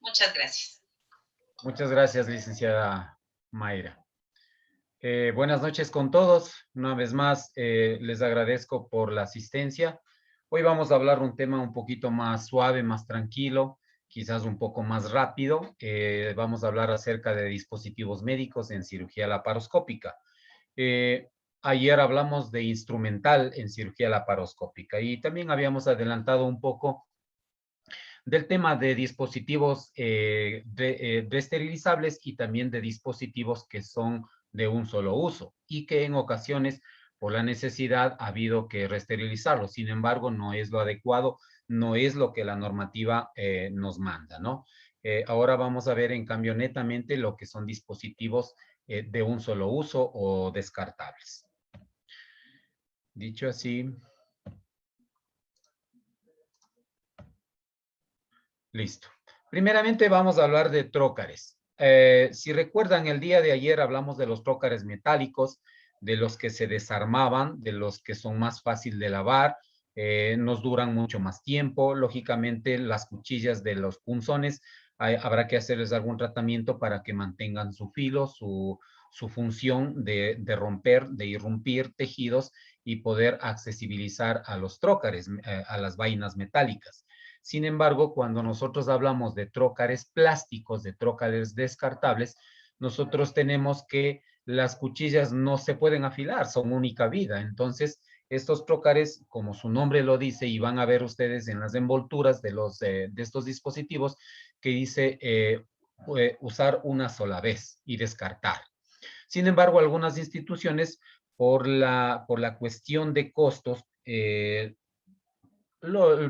Muchas gracias. Muchas gracias, licenciada Mayra. Buenas noches con todos. Una vez más, les agradezco por la asistencia. Hoy vamos a hablar un tema un poquito más suave, más tranquilo, quizás un poco más rápido. Vamos a hablar acerca de dispositivos médicos en cirugía laparoscópica. Eh, Ayer hablamos de instrumental en cirugía laparoscópica y también habíamos adelantado un poco del tema de dispositivos esterilizables y también de dispositivos que son de un solo uso y que en ocasiones por la necesidad ha habido que reesterilizarlos. Sin embargo, no es lo adecuado, no es lo que la normativa nos manda, ¿no? Ahora vamos a ver en cambio netamente lo que son dispositivos de un solo uso o descartables. Dicho así, listo. Primeramente vamos a hablar de trócares. Si recuerdan, el día de ayer hablamos de los trócares metálicos, de los que se desarmaban, de los que son más fácil de lavar, nos duran mucho más tiempo. Lógicamente, las cuchillas de los punzones, habrá que hacerles algún tratamiento para que mantengan su filo, su función de romper, de irrumpir tejidos y poder accesibilizar a los trócares, a las vainas metálicas. Sin embargo, cuando nosotros hablamos de trócares plásticos, de trócares descartables, nosotros tenemos que las cuchillas no se pueden afilar, son única vida. Entonces, estos trócares, como su nombre lo dice, y van a ver ustedes en las envolturas de estos dispositivos, que dice usar una sola vez y descartar. Sin embargo, algunas instituciones, por la cuestión de costos,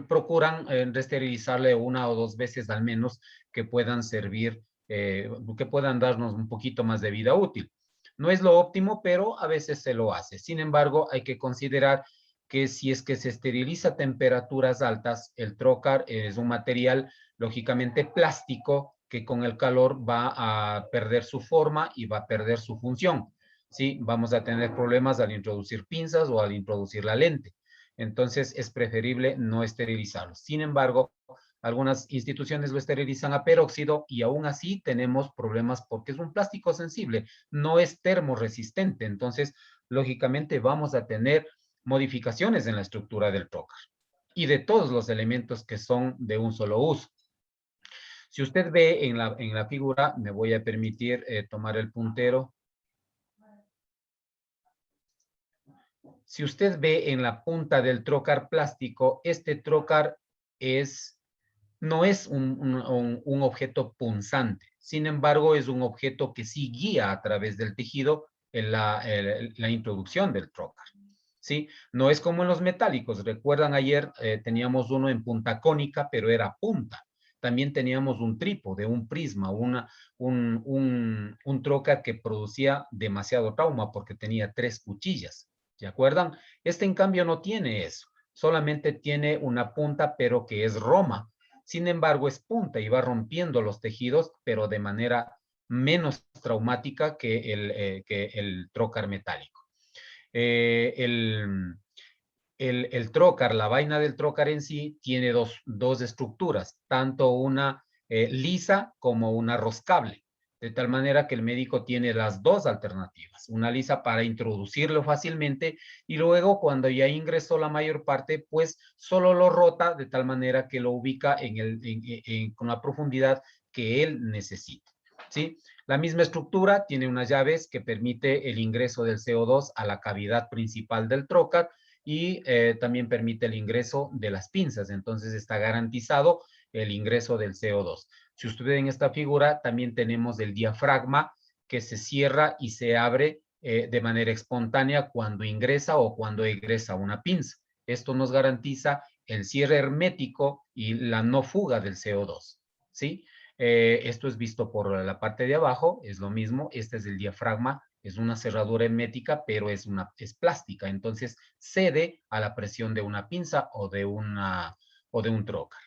procuran resterilizarle una o dos veces al menos que puedan servir, que puedan darnos un poquito más de vida útil. No es lo óptimo, pero a veces se lo hace. Sin embargo, hay que considerar que si es que se esteriliza a temperaturas altas, el trócar es un material lógicamente plástico que con el calor va a perder su forma y va a perder su función. ¿Sí? Vamos a tener problemas al introducir pinzas o al introducir la lente. Entonces es preferible no esterilizarlos. Sin embargo, algunas instituciones lo esterilizan a peróxido y aún así tenemos problemas porque es un plástico sensible, no es termoresistente. Entonces, lógicamente vamos a tener modificaciones en la estructura del trócar y de todos los elementos que son de un solo uso. Si usted ve en la figura, me voy a permitir tomar el puntero. Si usted ve en la punta del trócar plástico, este trócar no es un objeto punzante. Sin embargo, es un objeto que sí guía a través del tejido en la introducción del trócar. ¿Sí? No es como en los metálicos. Recuerdan ayer teníamos uno en punta cónica, pero era punta. También teníamos un trípode, un prisma, un trócar que producía demasiado trauma porque tenía 3 cuchillas. ¿De acuerdan? Este en cambio no tiene eso. Solamente tiene una punta, pero que es roma. Sin embargo, es punta y va rompiendo los tejidos, pero de manera menos traumática que el trócar metálico. El trócar, la vaina del trócar en sí, tiene dos estructuras, tanto una lisa como una roscable, de tal manera que el médico tiene las dos alternativas, una lisa para introducirlo fácilmente y luego cuando ya ingresó la mayor parte, pues solo lo rota de tal manera que lo ubica con la profundidad que él necesita. ¿Sí? La misma estructura tiene unas llaves que permite el ingreso del CO2 a la cavidad principal del trócar y también permite el ingreso de las pinzas. Entonces está garantizado el ingreso del CO2. Si usted ve en esta figura, también tenemos el diafragma que se cierra y se abre de manera espontánea cuando ingresa o cuando egresa una pinza. Esto nos garantiza el cierre hermético y la no fuga del CO2. ¿Sí? Esto es visto por la parte de abajo, es lo mismo, este es el diafragma, es una cerradura hermética, pero es plástica, entonces cede a la presión de una pinza o de un trócar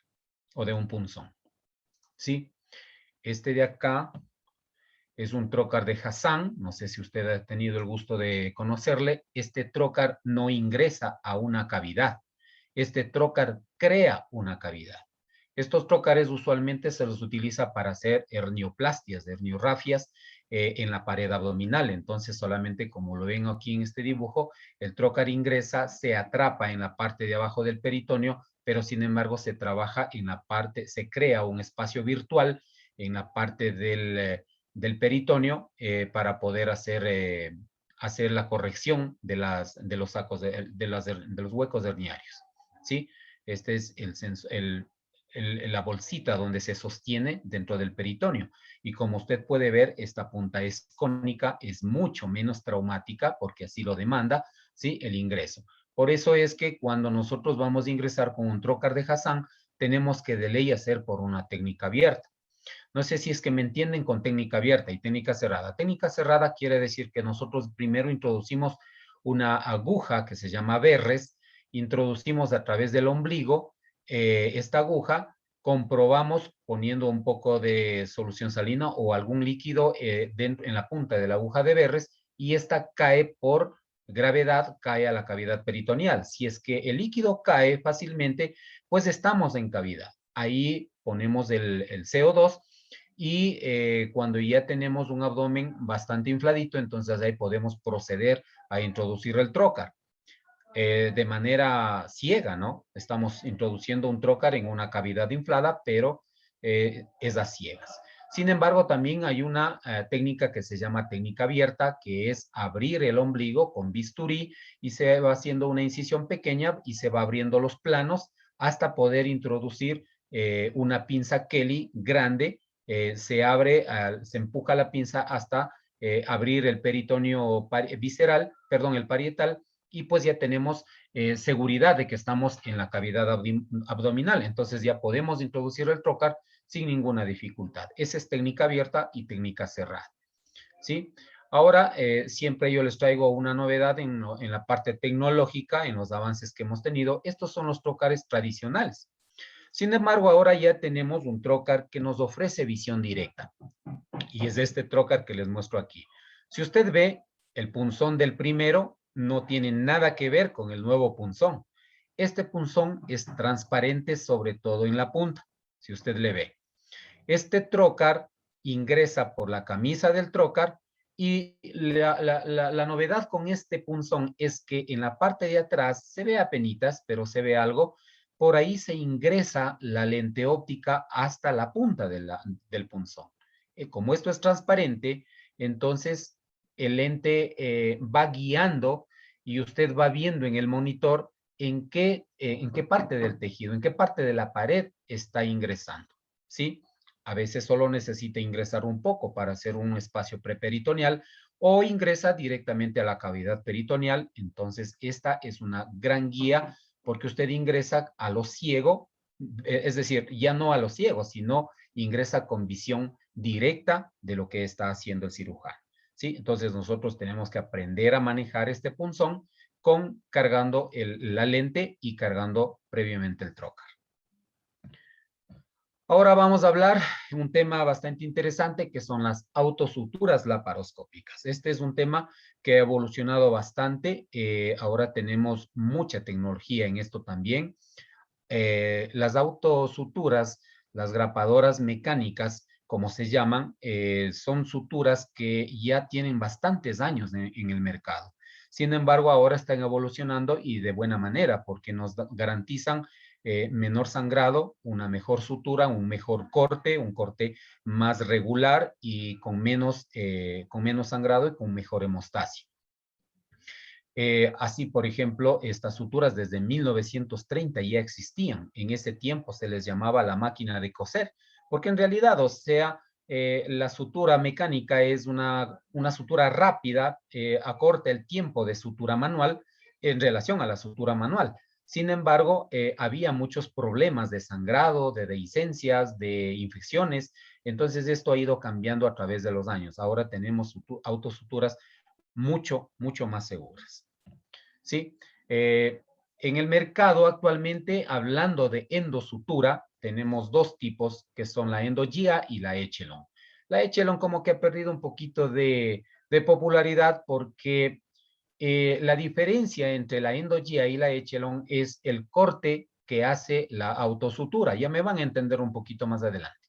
o de un punzón. ¿Sí? Este de acá es un trócar de Hassan, no sé si usted ha tenido el gusto de conocerle. Este trócar no ingresa a una cavidad, este trócar crea una cavidad. Estos trócares usualmente se los utiliza para hacer hernioplastias, herniorrafias en la pared abdominal. Entonces, solamente como lo ven aquí en este dibujo, el trócar ingresa, se atrapa en la parte de abajo del peritoneo, pero sin embargo se trabaja en la parte, se crea un espacio virtual en la parte del peritoneo para poder hacer la corrección de los sacos, de los huecos herniarios. ¿Sí? Este es la bolsita donde se sostiene dentro del peritoneo. Y como usted puede ver, esta punta es cónica, es mucho menos traumática porque así lo demanda, ¿sí? El ingreso. Por eso es que cuando nosotros vamos a ingresar con un trócar de Hassan, tenemos que de ley hacer por una técnica abierta. No sé si es que me entienden con técnica abierta y técnica cerrada. Técnica cerrada quiere decir que nosotros primero introducimos una aguja que se llama berres, introducimos a través del ombligo esta aguja, comprobamos poniendo un poco de solución salina o algún líquido en la punta de la aguja de berres y esta cae por gravedad, cae a la cavidad peritoneal. Si es que el líquido cae fácilmente, pues estamos en cavidad. Ahí ponemos el CO2 y cuando ya tenemos un abdomen bastante infladito, entonces ahí podemos proceder a introducir el trócar de manera ciega, ¿no? Estamos introduciendo un trócar en una cavidad inflada, pero es a ciegas. Sin embargo, también hay una técnica que se llama técnica abierta, que es abrir el ombligo con bisturí y se va haciendo una incisión pequeña y se va abriendo los planos hasta poder introducir una pinza Kelly grande. Se abre, se empuja la pinza hasta abrir el peritoneo visceral, perdón, el parietal, y pues ya tenemos seguridad de que estamos en la cavidad abdominal. Entonces ya podemos introducir el trócar sin ninguna dificultad. Esa es técnica abierta y técnica cerrada. ¿Sí? Ahora, siempre yo les traigo una novedad en la parte tecnológica, en los avances que hemos tenido. Estos son los trócares tradicionales. Sin embargo, ahora ya tenemos un trócar que nos ofrece visión directa. Y es este trócar que les muestro aquí. Si usted ve, el punzón del primero no tiene nada que ver con el nuevo punzón. Este punzón es transparente, sobre todo en la punta, si usted le ve. Este trócar ingresa por la camisa del trócar y la novedad con este punzón es que en la parte de atrás se ve apenitas, pero se ve algo. Por ahí se ingresa la lente óptica hasta la punta del punzón. Como esto es transparente, entonces el lente va guiando y usted va viendo en el monitor en qué parte del tejido, en qué parte de la pared está ingresando, ¿sí? A veces solo necesita ingresar un poco para hacer un espacio preperitoneal o ingresa directamente a la cavidad peritoneal. Entonces, esta es una gran guía porque usted ingresa a lo ciego, es decir, ya no a lo ciego, sino ingresa con visión directa de lo que está haciendo el cirujano. ¿Sí? Entonces, nosotros tenemos que aprender a manejar este punzón cargando la lente y cargando previamente el trócar. Ahora vamos a hablar de un tema bastante interesante que son las autosuturas laparoscópicas. Este es un tema que ha evolucionado bastante. Ahora tenemos mucha tecnología en esto también. Las autosuturas, las grapadoras mecánicas, como se llaman, son suturas que ya tienen bastantes años en el mercado. Sin embargo, ahora están evolucionando y de buena manera porque nos garantizan menor sangrado, una mejor sutura, un mejor corte, un corte más regular y con menos sangrado y con mejor hemostasia. Así, por ejemplo, estas suturas desde 1930 ya existían. En ese tiempo se les llamaba la máquina de coser, porque en realidad, o sea, la sutura mecánica es una sutura rápida, acorta el tiempo de sutura manual en relación a la sutura manual. Sin embargo, había muchos problemas de sangrado, de dehiscencias, de infecciones. Entonces, esto ha ido cambiando a través de los años. Ahora tenemos autosuturas mucho, mucho más seguras. ¿Sí? En el mercado actualmente, hablando de endosutura, tenemos dos tipos que son la endogia y la echelon. La echelon como que ha perdido un poquito de popularidad porque la diferencia entre la endogia y la echelon es el corte que hace la autosutura. Ya me van a entender un poquito más adelante.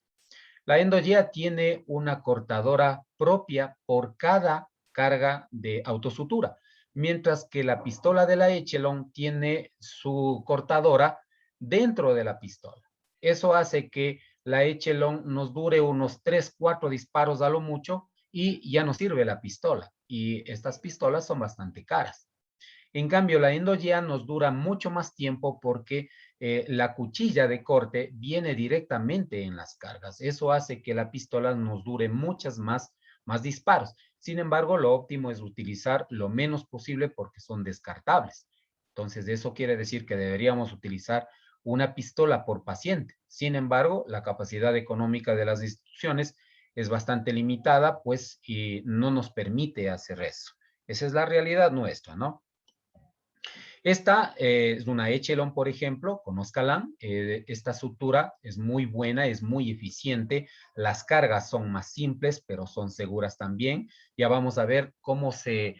La EndoJia tiene una cortadora propia por cada carga de autosutura, mientras que la pistola de la Echelon tiene su cortadora dentro de la pistola. Eso hace que la Echelon nos dure unos 3, 4 disparos a lo mucho y ya no sirve la pistola. Y estas pistolas son bastante caras. En cambio, la EndoJia nos dura mucho más tiempo porque la cuchilla de corte viene directamente en las cargas. Eso hace que la pistola nos dure muchas más disparos. Sin embargo, lo óptimo es utilizar lo menos posible porque son descartables. Entonces, eso quiere decir que deberíamos utilizar una pistola por paciente. Sin embargo, la capacidad económica de las instituciones es bastante limitada, pues, y no nos permite hacer eso. Esa es la realidad nuestra, ¿no? Esta es una Echelon, por ejemplo, conózcala. Esta sutura es muy buena, es muy eficiente. Las cargas son más simples, pero son seguras también. Ya vamos a ver cómo se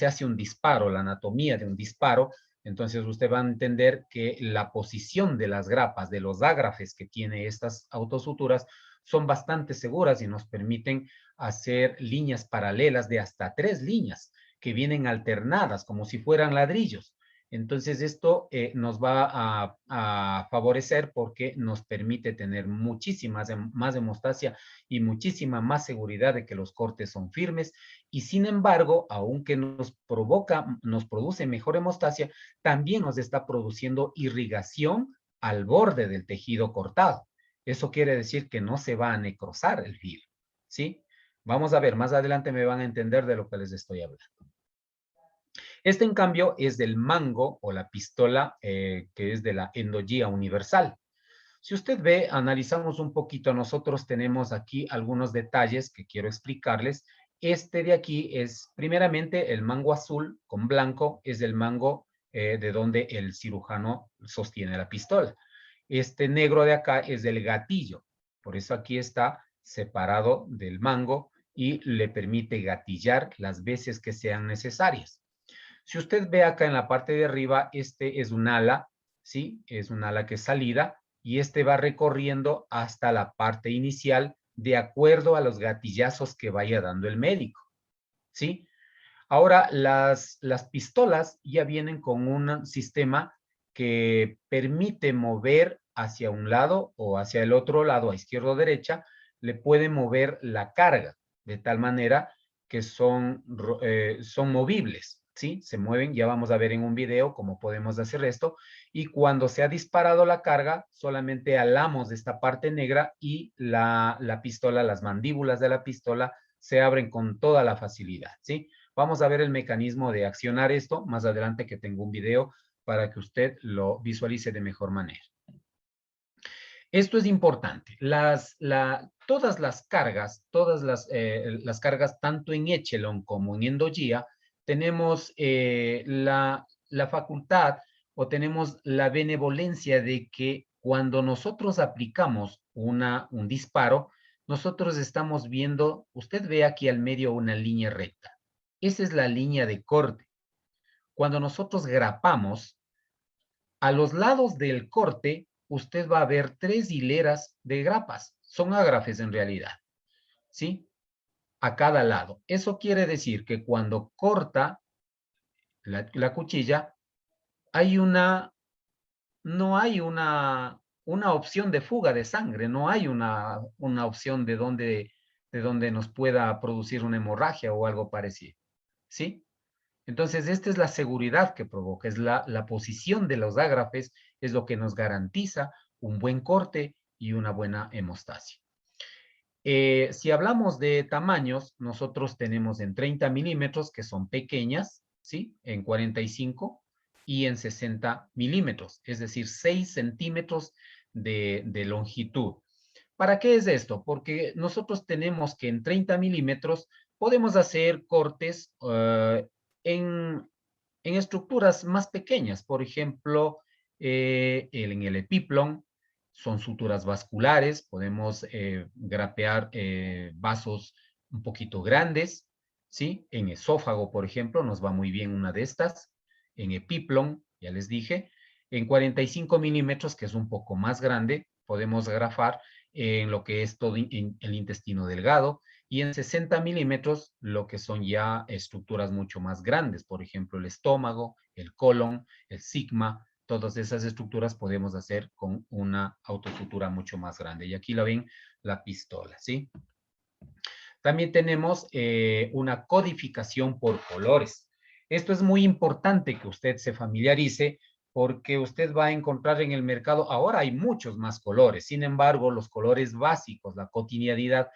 hace un disparo, la anatomía de un disparo. Entonces usted va a entender que la posición de las grapas, de los ágrafes que tiene estas autosuturas, son bastante seguras y nos permiten hacer líneas paralelas de hasta 3 líneas que vienen alternadas como si fueran ladrillos. Entonces, esto nos va a favorecer porque nos permite tener muchísima más hemostasia y muchísima más seguridad de que los cortes son firmes. Y sin embargo, aunque nos produce mejor hemostasia, también nos está produciendo irrigación al borde del tejido cortado. Eso quiere decir que no se va a necrosar el filo, ¿sí? Vamos a ver, más adelante me van a entender de lo que les estoy hablando. Este, en cambio, es del mango o la pistola que es de la EndoJia universal. Si usted ve, analizamos un poquito, nosotros tenemos aquí algunos detalles que quiero explicarles. Este de aquí es, primeramente, el mango azul con blanco, es el mango de donde el cirujano sostiene la pistola. Este negro de acá es del gatillo, por eso aquí está separado del mango y le permite gatillar las veces que sean necesarias. Si usted ve acá en la parte de arriba, este es un ala, ¿sí? Es un ala que es salida y este va recorriendo hasta la parte inicial de acuerdo a los gatillazos que vaya dando el médico, ¿sí? Ahora, las pistolas ya vienen con un sistema que permite mover hacia un lado o hacia el otro lado, a izquierda o derecha, le puede mover la carga, de tal manera que son movibles, ¿sí? Se mueven, ya vamos a ver en un video cómo podemos hacer esto, y cuando se ha disparado la carga, solamente alamos esta parte negra y la pistola, las mandíbulas de la pistola se abren con toda la facilidad, ¿sí? Vamos a ver el mecanismo de accionar esto más adelante, que tengo un video para que usted lo visualice de mejor manera. Esto es importante. Todas las cargas, tanto en Echelon como en EndoJia, tenemos la facultad o tenemos la benevolencia de que cuando nosotros aplicamos un disparo, nosotros estamos viendo, usted ve aquí al medio una línea recta. Esa es la línea de corte. Cuando nosotros grapamos, a los lados del corte, usted va a ver 3 hileras de grapas. Son ágrafes en realidad, ¿sí? A cada lado. Eso quiere decir que cuando corta la cuchilla, no hay una opción de fuga de sangre, no hay una opción de donde nos pueda producir una hemorragia o algo parecido, ¿sí? Entonces, esta es la seguridad que provoca, es la posición de los ágrafes, es lo que nos garantiza un buen corte y una buena hemostasia. Si hablamos de tamaños, nosotros tenemos en 30 milímetros, que son pequeñas, ¿sí? En 45 y en 60 milímetros, es decir, 6 centímetros de longitud. ¿Para qué es esto? Porque nosotros tenemos que en 30 milímetros podemos hacer cortes en, en estructuras más pequeñas. Por ejemplo, en el epiplón son suturas vasculares, podemos grapear vasos un poquito grandes, ¿sí? En esófago, por ejemplo, nos va muy bien una de estas. En epiplón, ya les dije. En 45 milímetros, que es un poco más grande, podemos grafar en lo que es todo el intestino delgado, y en 60 milímetros, lo que son ya estructuras mucho más grandes, por ejemplo, el estómago, el colon, el sigma, todas esas estructuras podemos hacer con una autosutura mucho más grande. Y aquí la ven, la pistola, ¿sí? También tenemos una codificación por colores. Esto es muy importante que usted se familiarice porque usted va a encontrar en el mercado, ahora hay muchos más colores, sin embargo, los colores básicos, la cotidianidad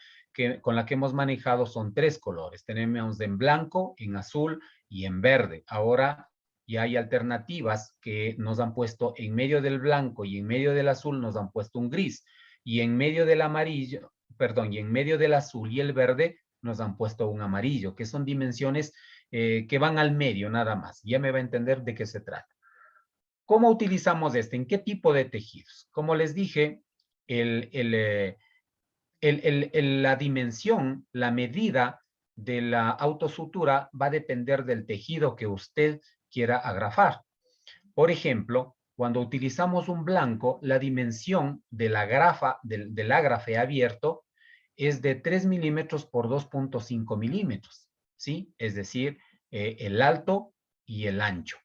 con la que hemos manejado son 3 colores. Tenemos en blanco, en azul y en verde. Ahora ya hay alternativas que nos han puesto en medio del blanco y en medio del azul nos han puesto un gris. Y en medio del amarillo, perdón, y en medio del azul y el verde nos han puesto un amarillo, que son dimensiones que van al medio nada más. Ya me va a entender de qué se trata. ¿Cómo utilizamos este? ¿En qué tipo de tejidos? Como les dije, la dimensión, la medida de la autosutura va a depender del tejido que usted quiera agrafar. Por ejemplo, cuando utilizamos un blanco, la dimensión de la grafa, del ágrafe abierto, es de 3 milímetros por 2.5 milímetros, ¿sí? Es decir, el alto y el ancho.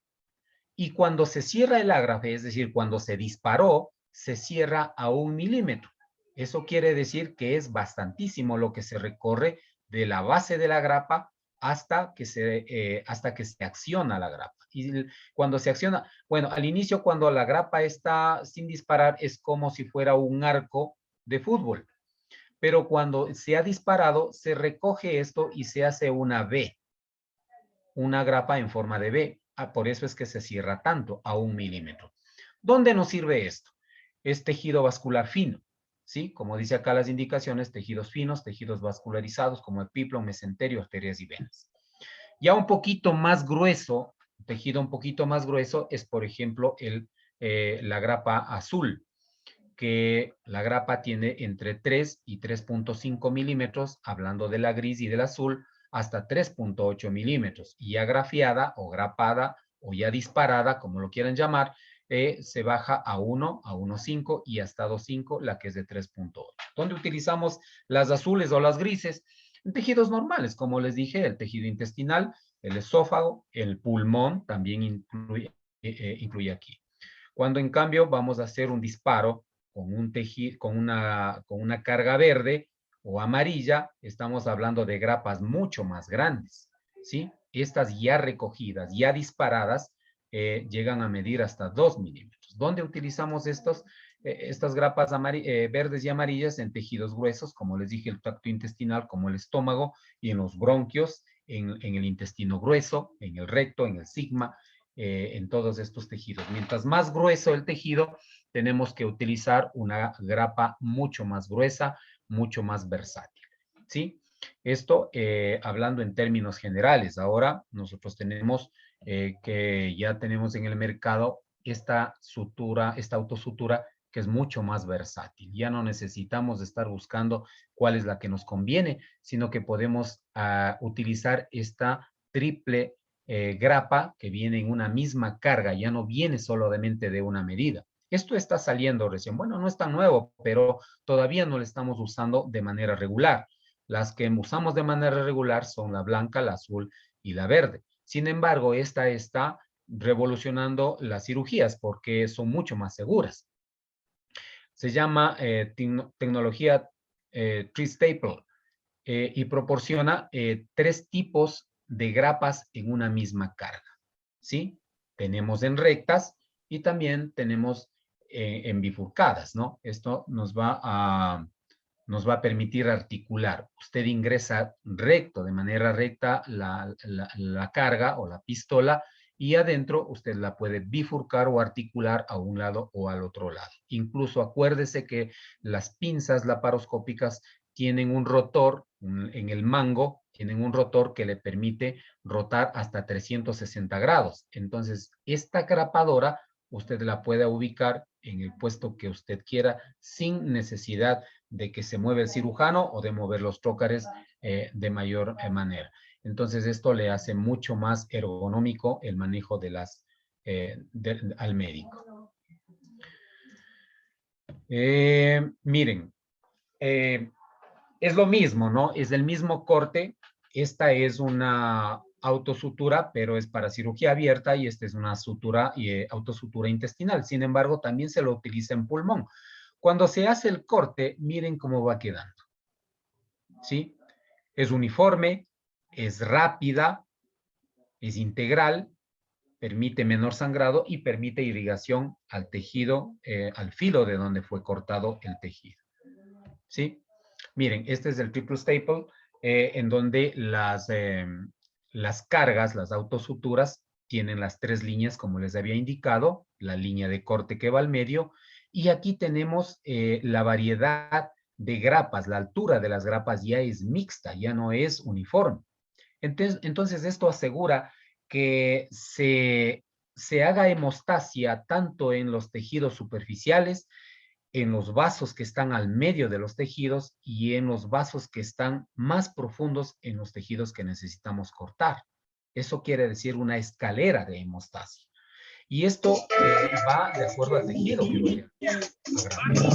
Y cuando se cierra el ágrafe, es decir, cuando se disparó, se cierra a 1 milímetro. Eso quiere decir que es bastantísimo lo que se recorre de la base de la grapa hasta que se acciona la grapa. Y cuando se acciona, bueno, al inicio cuando la grapa está sin disparar es como si fuera un arco de fútbol, pero cuando se ha disparado se recoge esto y se hace una V, una grapa en forma de V. Por eso es que se cierra tanto, a 1 milímetro. ¿Dónde nos sirve esto? Es tejido vascular fino, ¿sí? Como dice acá las indicaciones, tejidos finos, tejidos vascularizados como epiplon, mesenterio, arterias y venas. Ya un poquito más grueso, tejido un poquito más grueso es, por ejemplo, la grapa azul, que la grapa tiene entre 3 y 3.5 milímetros, hablando de la gris y del azul, hasta 3.8 milímetros. Y ya grafiada o grapada o ya disparada, como lo quieran llamar, se baja a 1, a 1.5 y hasta 2.5, la que es de 3.8. ¿Dónde utilizamos las azules o las grises? En tejidos normales, como les dije, el tejido intestinal, el esófago, el pulmón también incluye aquí. Cuando en cambio vamos a hacer un disparo con un tejido, con una carga verde o amarilla, estamos hablando de grapas mucho más grandes, ¿sí? Estas ya recogidas, ya disparadas, llegan a medir hasta 2 milímetros. ¿Dónde utilizamos estas grapas verdes y amarillas? En tejidos gruesos, como les dije, el tracto intestinal, como el estómago, y en los bronquios, en el intestino grueso, en el recto, en el sigma, en todos estos tejidos. Mientras más grueso el tejido, tenemos que utilizar una grapa mucho más gruesa, mucho más versátil, ¿sí? Esto hablando en términos generales. Ahora nosotros tenemos que ya tenemos en el mercado esta sutura, esta autosutura que es mucho más versátil. Ya no necesitamos estar buscando cuál es la que nos conviene, sino que podemos utilizar esta triple grapa que viene en una misma carga, ya no viene solamente de una medida. Esto está saliendo recién. Bueno, no es tan nuevo, pero todavía no lo estamos usando de manera regular. Las que usamos de manera regular son la blanca, la azul y la verde. Sin embargo, esta está revolucionando las cirugías porque son mucho más seguras. Se llama tecnología Tri-Staple y proporciona 3 tipos de grapas en una misma carga, ¿sí? Tenemos en rectas y también tenemos en bifurcadas, ¿no? Esto nos va a permitir articular. Usted ingresa recto, de manera recta, la carga o la pistola y adentro usted la puede bifurcar o articular a un lado o al otro lado. Incluso acuérdese que las pinzas laparoscópicas tienen un rotor en el mango, tienen un rotor que le permite rotar hasta 360 grados. Entonces, esta grapadora usted la puede ubicar en el puesto que usted quiera sin necesidad de que se mueva el cirujano o de mover los trócares de mayor manera. Entonces, esto le hace mucho más ergonómico el manejo al médico. Miren, es lo mismo, ¿no? Es el mismo corte. Esta es una autosutura, pero es para cirugía abierta y esta es una sutura y autosutura intestinal. Sin embargo, también se lo utiliza en pulmón. Cuando se hace el corte, miren cómo va quedando, ¿sí? Es uniforme, es rápida, es integral, permite menor sangrado y permite irrigación al tejido, al filo de donde fue cortado el tejido, ¿sí? Miren, este es el triple staple, en donde las cargas, las autosuturas, tienen las tres líneas, como les había indicado, la línea de corte que va al medio, y aquí tenemos la variedad de grapas, la altura de las grapas ya es mixta, ya no es uniforme. Entonces esto asegura que se haga hemostasia tanto en los tejidos superficiales, en los vasos que están al medio de los tejidos y en los vasos que están más profundos en los tejidos que necesitamos cortar. Eso quiere decir una escalera de hemostasia. Y esto va de acuerdo al tejido que vaya a grafiar.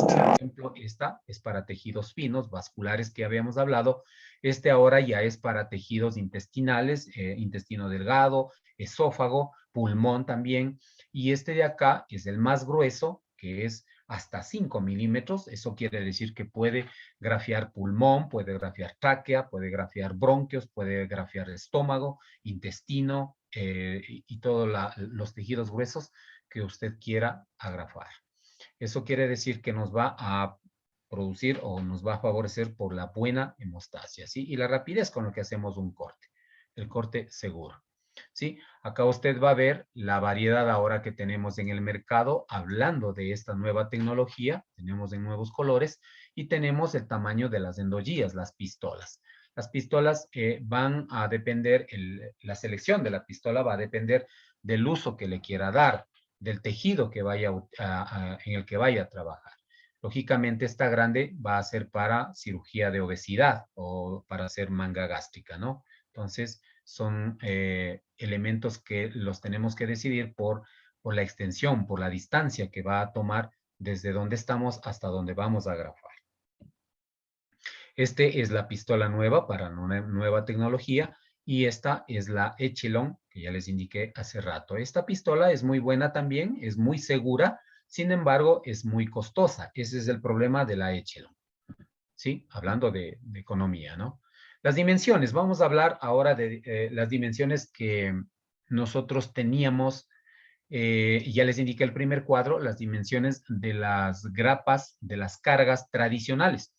Por ejemplo, esta es para tejidos finos, vasculares que habíamos hablado. Este ahora ya es para tejidos intestinales, intestino delgado, esófago, pulmón también. Y este de acá es el más grueso, que es hasta 5 milímetros. Eso quiere decir que puede grafiar pulmón, puede grafiar tráquea, puede grafiar bronquios, puede grafiar estómago, intestino y todos los tejidos gruesos que usted quiera agrafar. Eso quiere decir que nos va a producir o nos va a favorecer por la buena hemostasia, ¿sí? Y la rapidez con lo que hacemos un corte, el corte seguro, ¿sí? Acá usted va a ver la variedad ahora que tenemos en el mercado, hablando de esta nueva tecnología, tenemos en nuevos colores y tenemos el tamaño de las endogías, las pistolas. Las pistolas van a depender, la selección de la pistola va a depender del uso que le quiera dar, del tejido que vaya en el que vaya a trabajar. Lógicamente, esta grande va a ser para cirugía de obesidad o para hacer manga gástrica, ¿no? Entonces, son elementos que los tenemos que decidir por la extensión, por la distancia que va a tomar desde donde estamos hasta donde vamos a grafar. Este es la pistola nueva para una nueva tecnología y esta es la Echelon, que ya les indiqué hace rato. Esta pistola es muy buena también, es muy segura, sin embargo, es muy costosa. Ese es el problema de la Echelon, ¿sí? Hablando de economía, ¿no? Las dimensiones, vamos a hablar ahora de las dimensiones que nosotros teníamos, ya les indiqué el primer cuadro, las dimensiones de las grapas, de las cargas tradicionales.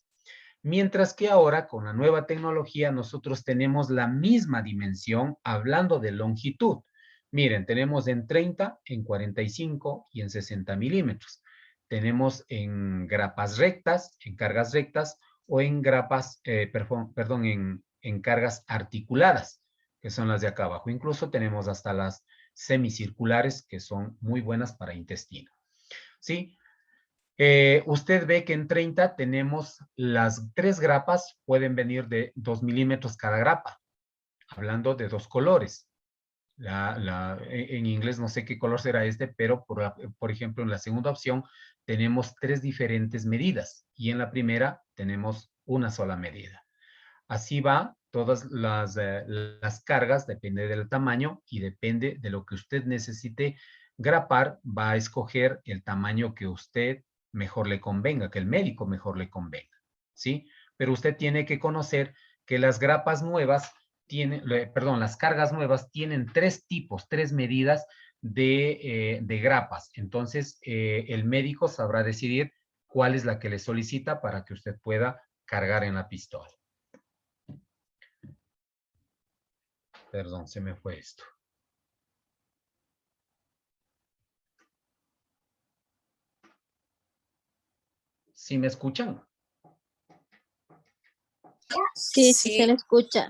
Mientras que ahora con la nueva tecnología nosotros tenemos la misma dimensión hablando de longitud. Miren, tenemos en 30, en 45 y en 60 milímetros. Tenemos en grapas rectas, en cargas rectas o en grapas, perdón, en cargas articuladas, que son las de acá abajo. Incluso tenemos hasta las semicirculares, que son muy buenas para intestino. ¿Sí? Usted ve que en 30 tenemos las tres grapas, pueden venir de 2 milímetros cada grapa, hablando de dos colores. En inglés no sé qué color será este, pero por ejemplo en la segunda opción tenemos tres diferentes medidas y en la primera tenemos una sola medida. Así va, todas las cargas, depende del tamaño y depende de lo que usted necesite grapar, va a escoger el tamaño que usted mejor le convenga, que el médico mejor le convenga, ¿sí? Pero usted tiene que conocer que las grapas nuevas tienen, perdón, las cargas nuevas tienen tres tipos, tres medidas de grapas. Entonces, el médico sabrá decidir cuál es la que le solicita para que usted pueda cargar en la pistola. Perdón, se me fue esto. ¿Sí me escuchan? Sí, sí se le escucha.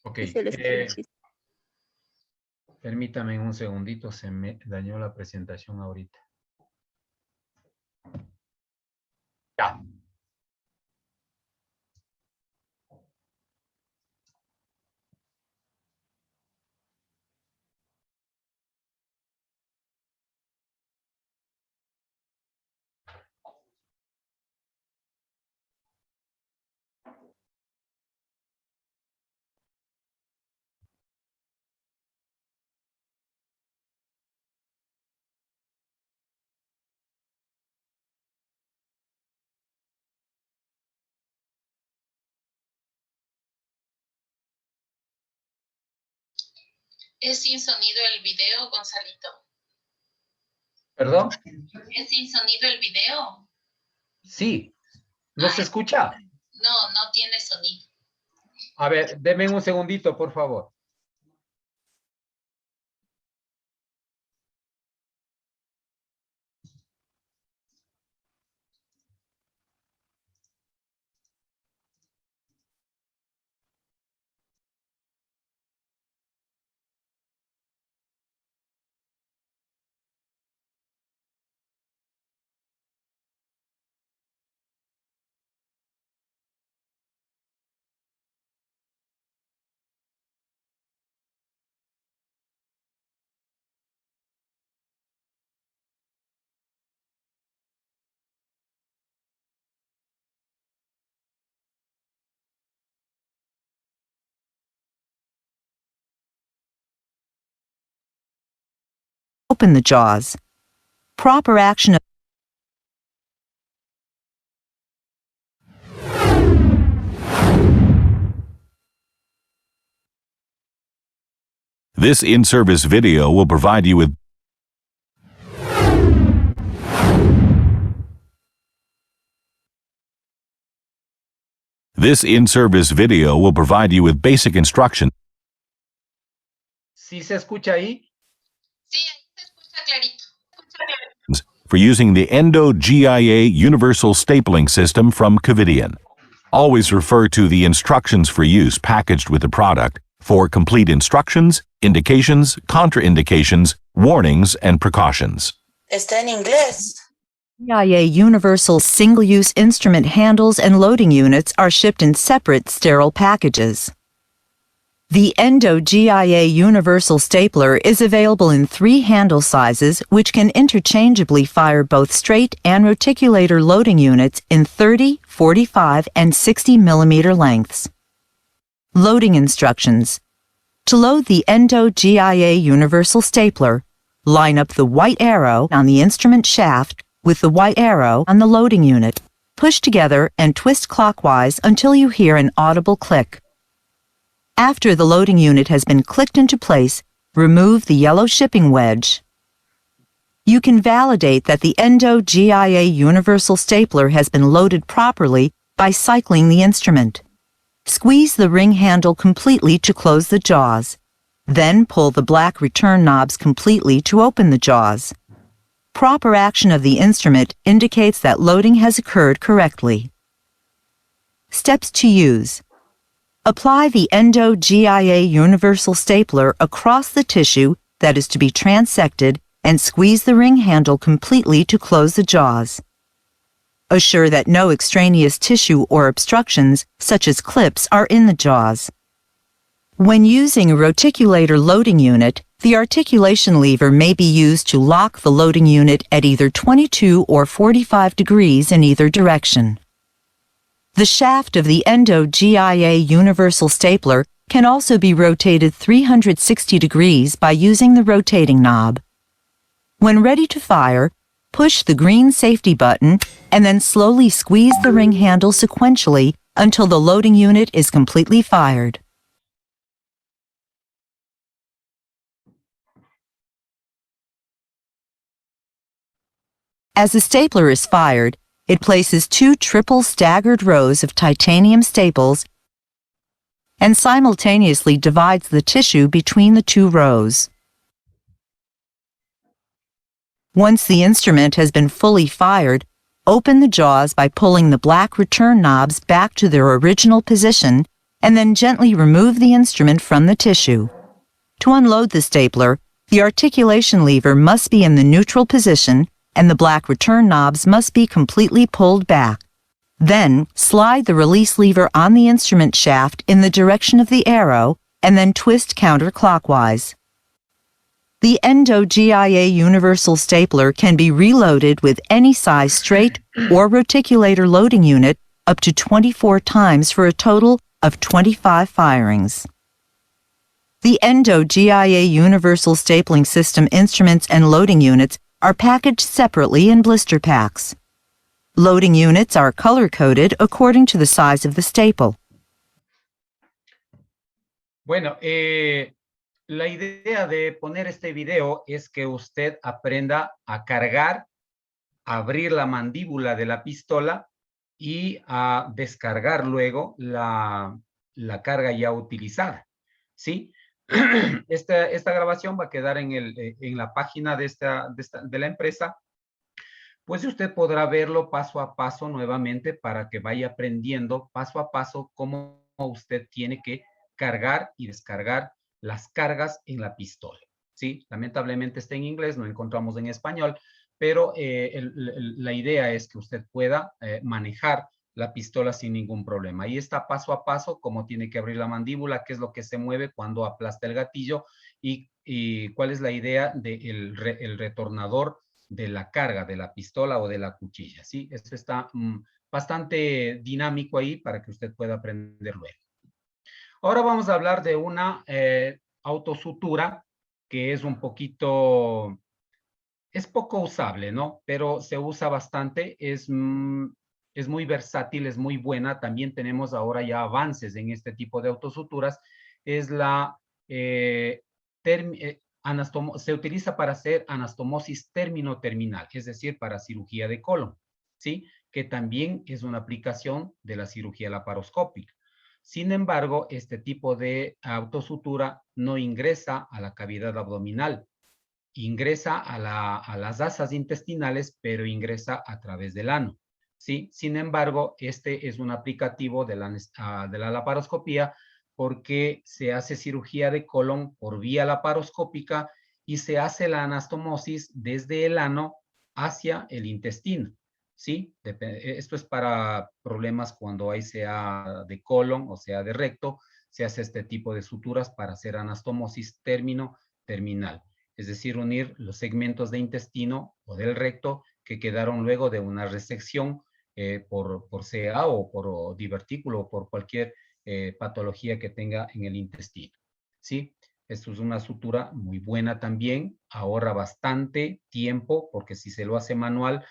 Ok. Sí se le escucha. Permítame un segundito, se me dañó la presentación ahorita. Ya. Es sin sonido el video, Gonzalito. ¿Perdón? ¿Es sin sonido el video? Sí. ¿No se escucha? No, no tiene sonido. A ver, denme un segundito, por favor. Open the jaws. Proper action of This in-service video will provide you with basic instruction ¿Sí se escucha ahí? Sí, ahí se escucha clarito. for using the Endo GIA Universal Stapling System from Covidien. Always refer to the instructions for use packaged with the product for complete instructions, indications, contraindications, warnings, and precautions. Está en inglés. GIA Universal single-use instrument handles and loading units are shipped in separate sterile packages. The Endo GIA Universal Stapler is available in 3 handle sizes which can interchangeably fire both straight and reticulator loading units in 30, 45, and 60 millimeter lengths. Loading instructions. To load the Endo GIA Universal Stapler, line up the white arrow on the instrument shaft with the white arrow on the loading unit. Push together and twist clockwise until you hear an audible click. After the loading unit has been clicked into place, remove the yellow shipping wedge. You can validate that the Endo GIA Universal Stapler has been loaded properly by cycling the instrument. Squeeze the ring handle completely to close the jaws. Then pull the black return knobs completely to open the jaws. Proper action of the instrument indicates that loading has occurred correctly. Steps to use. Apply the Endo GIA Universal Stapler across the tissue that is to be transected and squeeze the ring handle completely to close the jaws. Assure that no extraneous tissue or obstructions, such as clips, are in the jaws. When using a reticulator loading unit, the articulation lever may be used to lock the loading unit at either 22 or 45 degrees in either direction. The shaft of the Endo GIA Universal Stapler can also be rotated 360 degrees by using the rotating knob. When ready to fire, push the green safety button and then slowly squeeze the ring handle sequentially until the loading unit is completely fired. As the stapler is fired, it places 2 triple staggered rows of titanium staples and simultaneously divides the tissue between the 2 rows. Once the instrument has been fully fired, open the jaws by pulling the black return knobs back to their original position and then gently remove the instrument from the tissue. To unload the stapler, the articulation lever must be in the neutral position and the black return knobs must be completely pulled back. Then, slide the release lever on the instrument shaft in the direction of the arrow and then twist counterclockwise. The Endo GIA Universal Stapler can be reloaded with any size straight or reticulator loading unit up to 24 times for a total of 25 firings. The Endo GIA Universal Stapling System instruments and loading units are packaged separately in blister packs. Loading units are color-coded according to the size of the staple. Bueno, la idea de poner este video es que usted aprenda a cargar, a abrir la mandíbula de la pistola y a descargar luego la carga ya utilizada, ¿sí? Esta grabación va a quedar en la página de la empresa, pues usted podrá verlo paso a paso nuevamente para que vaya aprendiendo paso a paso cómo usted tiene que cargar y descargar las cargas en la pistola, ¿sí? Lamentablemente está en inglés, no encontramos en español, pero la idea es que usted pueda manejar la pistola sin ningún problema. Ahí está paso a paso cómo tiene que abrir la mandíbula, qué es lo que se mueve cuando aplasta el gatillo y cuál es la idea del retornador de la carga de la pistola o de la cuchilla, ¿sí? Esto está bastante dinámico ahí para que usted pueda aprender luego. Ahora vamos a hablar de una autosutura que es un poquito, es poco usable, ¿no? Pero se usa bastante, es muy versátil, es muy buena. También tenemos ahora ya avances en este tipo de autosuturas. Es la se utiliza para hacer anastomosis término-terminal, es decir, para cirugía de colon, ¿sí? Que también es una aplicación de la cirugía laparoscópica. Sin embargo, este tipo de autosutura no ingresa a la cavidad abdominal, ingresa a las asas intestinales, pero ingresa a través del ano, ¿sí? Sin embargo, este es un aplicativo de la laparoscopía porque se hace cirugía de colon por vía laparoscópica y se hace la anastomosis desde el ano hacia el intestino, ¿sí? Esto es para problemas cuando hay sea de colon o sea de recto, se hace este tipo de suturas para hacer anastomosis término-terminal, es decir, unir los segmentos de intestino o del recto que quedaron luego de una resección por CA o por divertículo o por cualquier patología que tenga en el intestino, ¿sí? Esto es una sutura muy buena también, ahorra bastante tiempo porque si se lo hace manual,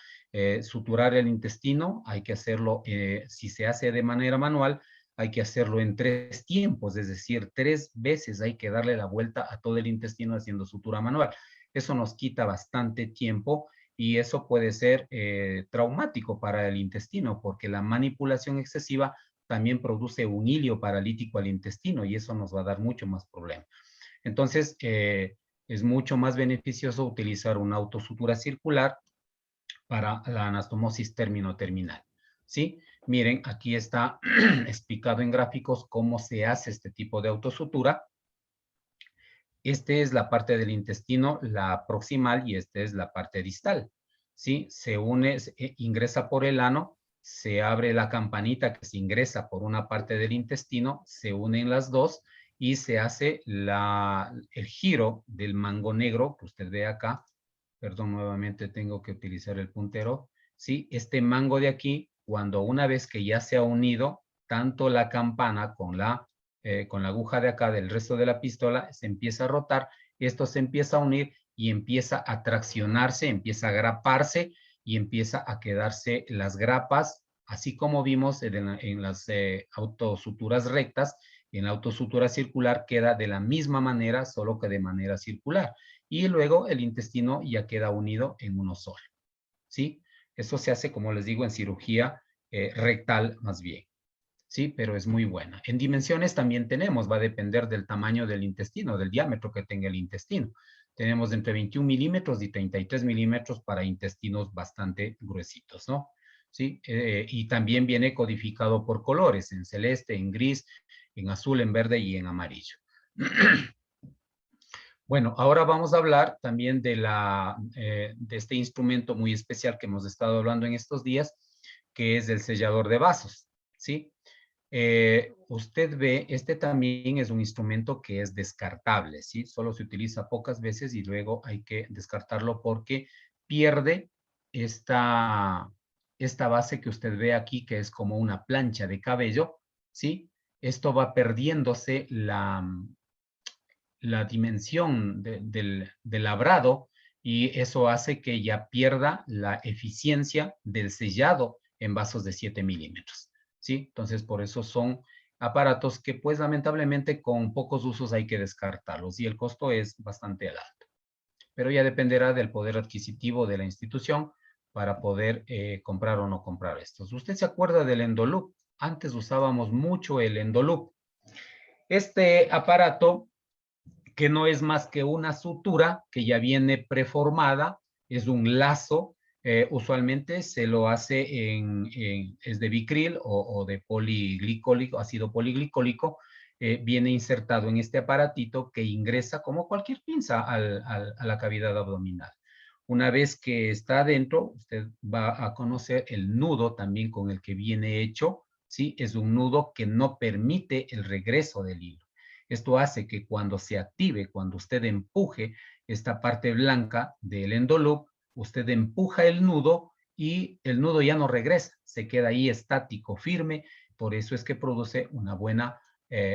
suturar el intestino, hay que hacerlo, si se hace de manera manual, hay que hacerlo en 3 tiempos, es decir, 3 veces hay que darle la vuelta a todo el intestino haciendo sutura manual. Eso nos quita bastante tiempo y eso puede ser traumático para el intestino porque la manipulación excesiva también produce un hilio paralítico al intestino y eso nos va a dar mucho más problema. Entonces, es mucho más beneficioso utilizar una autosutura circular para la anastomosis término-terminal, ¿sí? Miren, aquí está explicado en gráficos cómo se hace este tipo de autosutura. Esta es la parte del intestino, la proximal, y esta es la parte distal, ¿sí? Se une, ingresa por el ano, se abre la campanita que se ingresa por una parte del intestino, se unen las dos y se hace el giro del mango negro que usted ve acá. Perdón, nuevamente tengo que utilizar el puntero, ¿sí? Este mango de aquí, cuando una vez que ya se ha unido tanto la campana con la aguja de acá del resto de la pistola, se empieza a rotar, esto se empieza a unir y empieza a traccionarse, empieza a graparse y empieza a quedarse las grapas, así como vimos en las autosuturas rectas, en la autosutura circular queda de la misma manera, solo que de manera circular. Y luego el intestino ya queda unido en uno solo, ¿sí? Eso se hace, como les digo, en cirugía rectal más bien, ¿sí? Pero es muy buena. En dimensiones también tenemos, va a depender del tamaño del intestino, del diámetro que tenga el intestino. Tenemos entre 21 milímetros y 33 milímetros para intestinos bastante gruesitos, ¿no? ¿Sí? Y también viene codificado por colores, en celeste, en gris, en azul, en verde y en amarillo. Bueno, ahora vamos a hablar también de este instrumento muy especial que hemos estado hablando en estos días, que es el sellador de vasos, ¿sí? Usted ve, este también es un instrumento que es descartable, ¿sí? Solo se utiliza pocas veces y luego hay que descartarlo porque pierde esta base que usted ve aquí, que es como una plancha de cabello, ¿sí? Esto va perdiéndose la dimensión del labrado y eso hace que ya pierda la eficiencia del sellado en vasos de 7 milímetros, ¿sí? Entonces, por eso son aparatos que pues lamentablemente con pocos usos hay que descartarlos y el costo es bastante alto. Pero ya dependerá del poder adquisitivo de la institución para poder comprar o no comprar estos. ¿Usted se acuerda del Endoloop? Antes usábamos mucho el Endoloop. Este aparato, que no es más que una sutura que ya viene preformada, es un lazo, usualmente se lo hace es de bicril o de poliglicólico, ácido poliglicólico, viene insertado en este aparatito que ingresa como cualquier pinza a la cavidad abdominal. Una vez que está adentro, usted va a conocer el nudo también con el que viene hecho, ¿sí? Es un nudo que no permite el regreso del hilo. Esto hace que cuando se active, cuando usted empuje esta parte blanca del Endoloop, usted empuja el nudo y el nudo ya no regresa, se queda ahí estático, firme, por eso es que produce una buena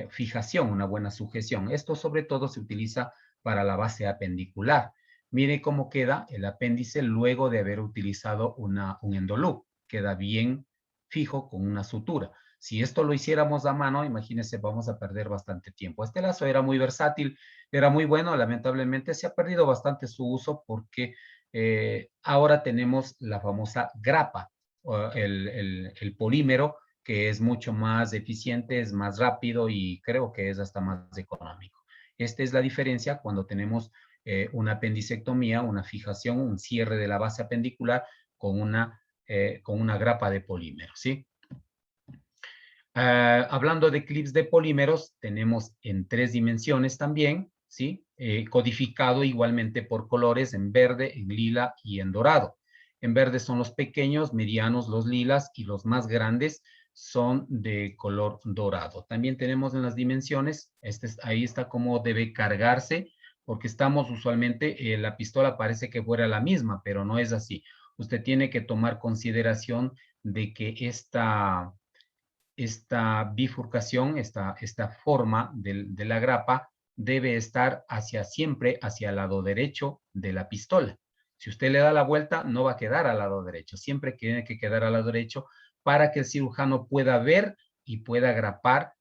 fijación, una buena sujeción. Esto sobre todo se utiliza para la base apendicular. Mire cómo queda el apéndice luego de haber utilizado un Endoloop. Queda bien fijo con una sutura. Si esto lo hiciéramos a mano, imagínense, vamos a perder bastante tiempo. Este lazo era muy versátil, era muy bueno, lamentablemente se ha perdido bastante su uso porque ahora tenemos la famosa grapa, el polímero, que es mucho más eficiente, es más rápido y creo que es hasta más económico. Esta es la diferencia cuando tenemos una apendicectomía, una fijación, un cierre de la base apendicular con una grapa de polímero, ¿sí? Hablando de clips de polímeros, tenemos en 3 dimensiones también, ¿sí? Codificado igualmente por colores en verde, en lila y en dorado. En verde son los pequeños, medianos los lilas y los más grandes son de color dorado. También tenemos en las dimensiones, ahí está cómo debe cargarse, porque estamos usualmente, la pistola parece que fuera la misma, pero no es así. Usted tiene que tomar consideración de que esta bifurcación, esta forma de la grapa debe estar siempre hacia el lado derecho de la pistola. Si usted le da la vuelta, no va a quedar al lado derecho. Siempre tiene que quedar al lado derecho para que el cirujano pueda ver y pueda grapar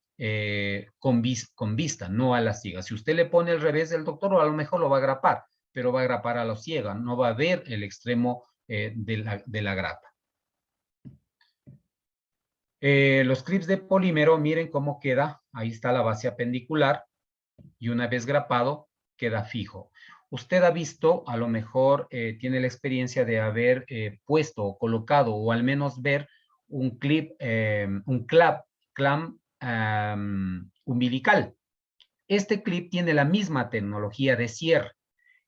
con vista, no a la ciega. Si usted le pone al revés, el doctor a lo mejor lo va a grapar, pero va a grapar a la ciega, no va a ver el extremo de la grapa. Los clips de polímero, miren cómo queda. Ahí está la base apendicular y una vez grapado, queda fijo. Usted ha visto, a lo mejor tiene la experiencia de haber puesto o colocado o al menos ver un clip, un clamp umbilical. Este clip tiene la misma tecnología de cierre,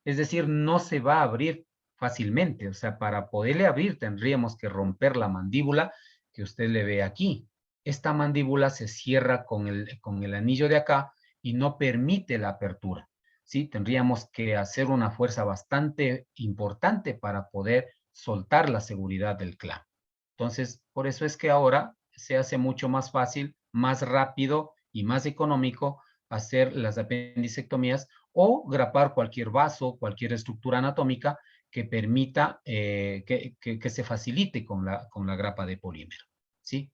es decir, no se va a abrir fácilmente. O sea, para poderle abrir tendríamos que romper la mandíbula que usted le ve aquí. Esta mandíbula se cierra con el anillo de acá y no permite la apertura, ¿sí? Tendríamos que hacer una fuerza bastante importante para poder soltar la seguridad del clamp. Entonces, por eso es que ahora se hace mucho más fácil, más rápido y más económico hacer las apendicectomías o grapar cualquier vaso, cualquier estructura anatómica que permita que se facilite con la grapa de polímero, ¿sí?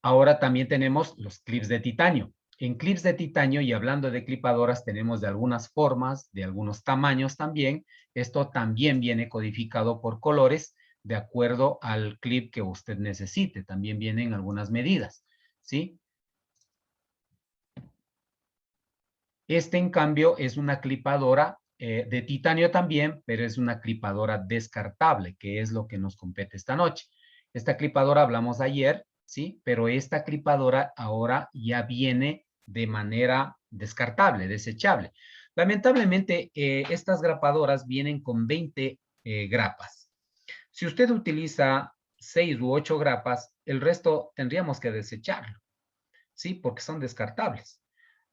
Ahora también tenemos los clips de titanio. En clips de titanio, y hablando de clipadoras, tenemos de algunas formas, de algunos tamaños también. Esto también viene codificado por colores de acuerdo al clip que usted necesite. También vienen algunas medidas, ¿sí? Este, en cambio, es una clipadora de titanio también, pero es una clipadora descartable, que es lo que nos compete esta noche. Esta clipadora hablamos ayer, ¿sí? Pero esta clipadora ahora ya viene de manera descartable, desechable. Lamentablemente, estas grapadoras vienen con 20 grapas. Si usted utiliza 6 u 8 grapas, el resto tendríamos que desecharlo, ¿sí? Porque son descartables.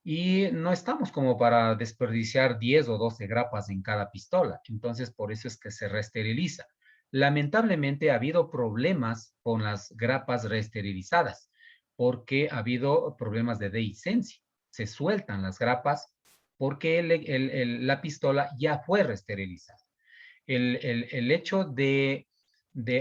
Y no estamos como para desperdiciar 10 o 12 grapas en cada pistola. Entonces, por eso es que se reesteriliza. Lamentablemente, ha habido problemas con las grapas reesterilizadas, porque ha habido problemas de dehiscencia. Se sueltan las grapas porque la pistola ya fue reesterilizada. El hecho de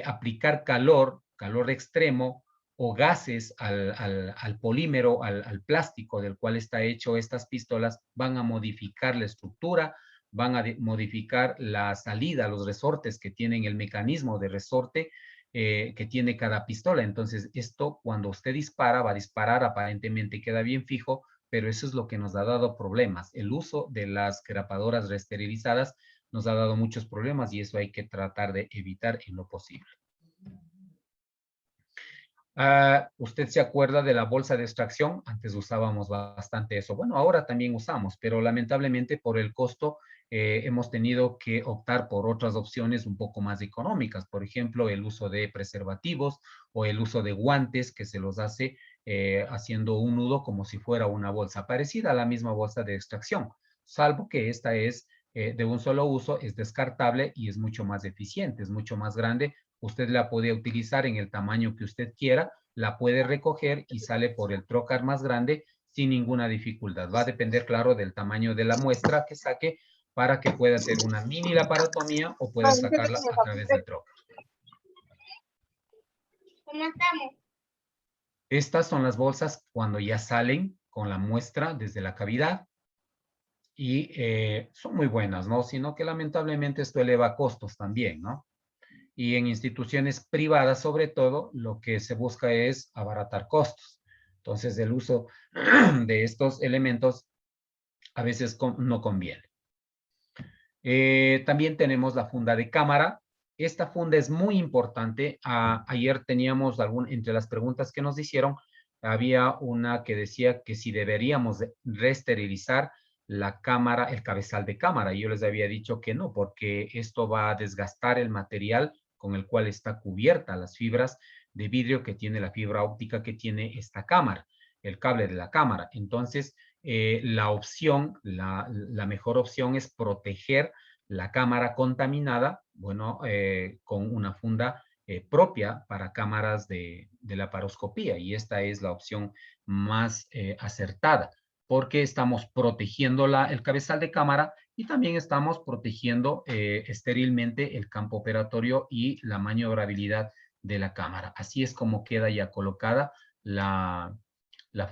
aplicar calor extremo, o gases al polímero, al plástico del cual está hecho estas pistolas, van a modificar la estructura, van a modificar la salida, los resortes que tienen el mecanismo de resorte que tiene cada pistola. Entonces, esto cuando usted dispara, va a disparar, aparentemente queda bien fijo, pero eso es lo que nos ha dado problemas. El uso de las grapadoras reesterilizadas nos ha dado muchos problemas y eso hay que tratar de evitar en lo posible. ¿Usted se acuerda de la bolsa de extracción? Antes usábamos bastante eso. Bueno, ahora también usamos, pero lamentablemente por el costo hemos tenido que optar por otras opciones un poco más económicas. Por ejemplo, el uso de preservativos o el uso de guantes que se los hace haciendo un nudo como si fuera una bolsa parecida a la misma bolsa de extracción, salvo que esta es de un solo uso, es descartable y es mucho más eficiente, es mucho más grande. Usted la puede utilizar en el tamaño que usted quiera, la puede recoger y sale por el trocar más grande sin ninguna dificultad. Va a depender, claro, del tamaño de la muestra que saque para que pueda hacer una mini laparotomía o pueda sacarla a través del trocar. ¿Cómo estamos? Estas son las bolsas cuando ya salen con la muestra desde la cavidad y son muy buenas, ¿no? Sino que lamentablemente esto eleva costos también, ¿no? Y en instituciones privadas, sobre todo, lo que se busca es abaratar costos. Entonces, el uso de estos elementos a veces no conviene. También tenemos la funda de cámara. Esta funda es muy importante. Ayer teníamos entre las preguntas que nos hicieron, había una que decía que si deberíamos reesterilizar la cámara, el cabezal de cámara. Y yo les había dicho que no, porque esto va a desgastar el material con el cual está cubierta las fibras de vidrio que tiene la fibra óptica que tiene esta cámara, el cable de la cámara. Entonces, la mejor opción es proteger la cámara contaminada, bueno, con una funda propia para cámaras de laparoscopía. Y esta es la opción más acertada, porque estamos protegiendo el cabezal de cámara y también estamos protegiendo estérilmente el campo operatorio y la maniobrabilidad de la cámara. Así es como queda ya colocada la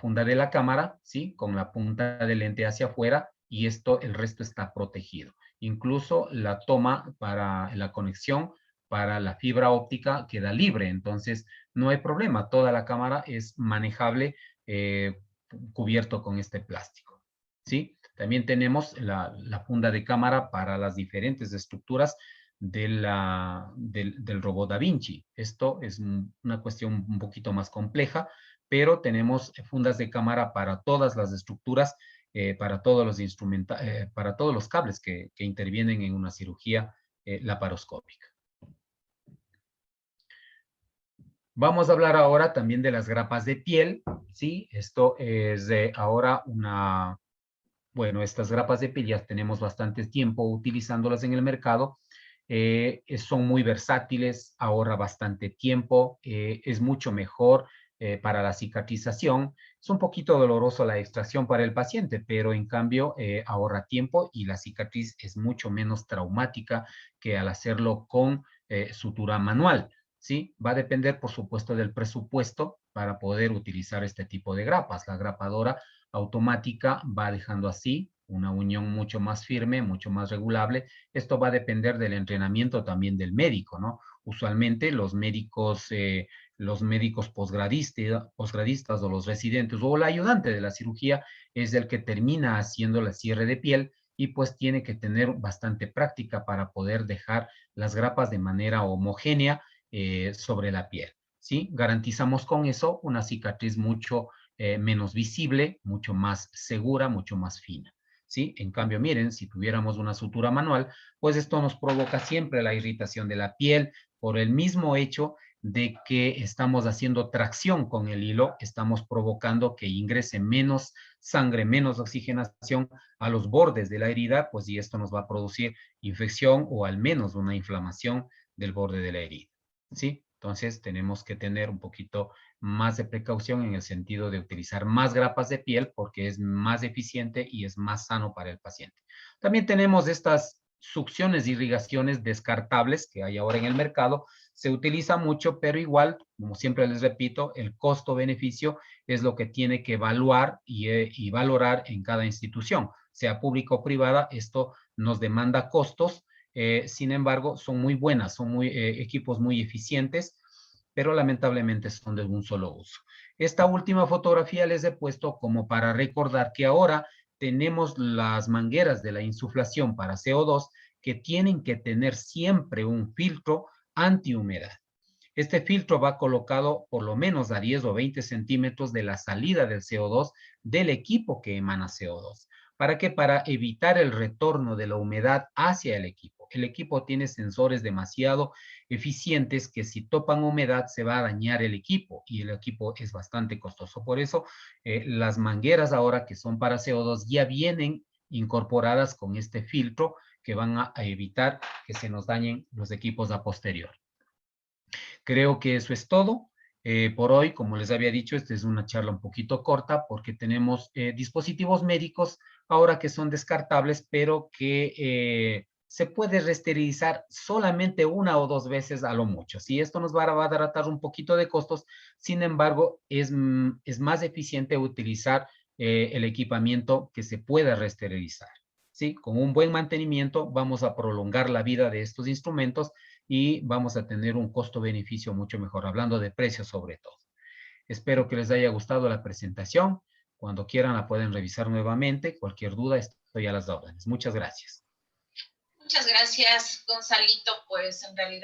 funda de la cámara, ¿sí? Con la punta del lente hacia afuera y el resto está protegido. Incluso la toma para la conexión para la fibra óptica queda libre, entonces no hay problema. Toda la cámara es manejable cubierto con este plástico, ¿sí? También tenemos la funda de cámara para las diferentes estructuras del robot Da Vinci. Esto es una cuestión un poquito más compleja, pero tenemos fundas de cámara para todas las estructuras, para todos los cables que intervienen en una cirugía laparoscópica. Vamos a hablar ahora también de las grapas de piel, ¿sí? Esto es ahora bueno, estas grapas de piel ya tenemos bastante tiempo utilizándolas en el mercado. Son muy versátiles, ahorra bastante tiempo, es mucho mejor para la cicatrización. Es un poquito doloroso la extracción para el paciente, pero en cambio ahorra tiempo y la cicatriz es mucho menos traumática que al hacerlo con sutura manual, ¿sí? Va a depender, por supuesto, del presupuesto para poder utilizar este tipo de grapas. La grapadora automática va dejando así una unión mucho más firme, mucho más regulable. Esto va a depender del entrenamiento también del médico, ¿no? Usualmente los médicos posgradistas o los residentes o el ayudante de la cirugía es el que termina haciendo el cierre de piel y pues tiene que tener bastante práctica para poder dejar las grapas de manera homogénea sobre la piel, ¿sí? Garantizamos con eso una cicatriz mucho menos visible, mucho más segura, mucho más fina, ¿sí? En cambio, miren, si tuviéramos una sutura manual, pues esto nos provoca siempre la irritación de la piel por el mismo hecho de que estamos haciendo tracción con el hilo, estamos provocando que ingrese menos sangre, menos oxigenación a los bordes de la herida, pues y esto nos va a producir infección o al menos una inflamación del borde de la herida, ¿sí? Entonces tenemos que tener un poquito más de precaución en el sentido de utilizar más grapas de piel porque es más eficiente y es más sano para el paciente. También tenemos estas succiones de irrigaciones descartables que hay ahora en el mercado. Se utiliza mucho, pero igual, como siempre les repito, el costo-beneficio es lo que tiene que evaluar y valorar en cada institución, sea pública o privada. Esto nos demanda costos, sin embargo, son muy buenas, son equipos muy eficientes, pero lamentablemente son de un solo uso. Esta última fotografía les he puesto como para recordar que ahora tenemos las mangueras de la insuflación para CO2 que tienen que tener siempre un filtro antihumedad. Este filtro va colocado por lo menos a 10 o 20 centímetros de la salida del CO2 del equipo que emana CO2. ¿Para qué? Para evitar el retorno de la humedad hacia el equipo. El equipo tiene sensores demasiado eficientes que si topan humedad se va a dañar el equipo y el equipo es bastante costoso. Por eso las mangueras ahora que son para CO2 ya vienen incorporadas con este filtro que van a evitar que se nos dañen los equipos a posterior. Creo que eso es todo. Por hoy, como les había dicho, esta es una charla un poquito corta porque tenemos dispositivos médicos ahora que son descartables, pero que se puede reesterilizar solamente 1 o 2 veces a lo mucho. Sí, esto nos va a abaratar un poquito de costos, sin embargo, es más eficiente utilizar el equipamiento que se pueda reesterilizar. Sí, con un buen mantenimiento vamos a prolongar la vida de estos instrumentos y vamos a tener un costo-beneficio mucho mejor, hablando de precios sobre todo. Espero que les haya gustado la presentación. Cuando quieran la pueden revisar nuevamente. Cualquier duda, estoy a las órdenes. Muchas gracias. Muchas gracias, Gonzalito. Pues en realidad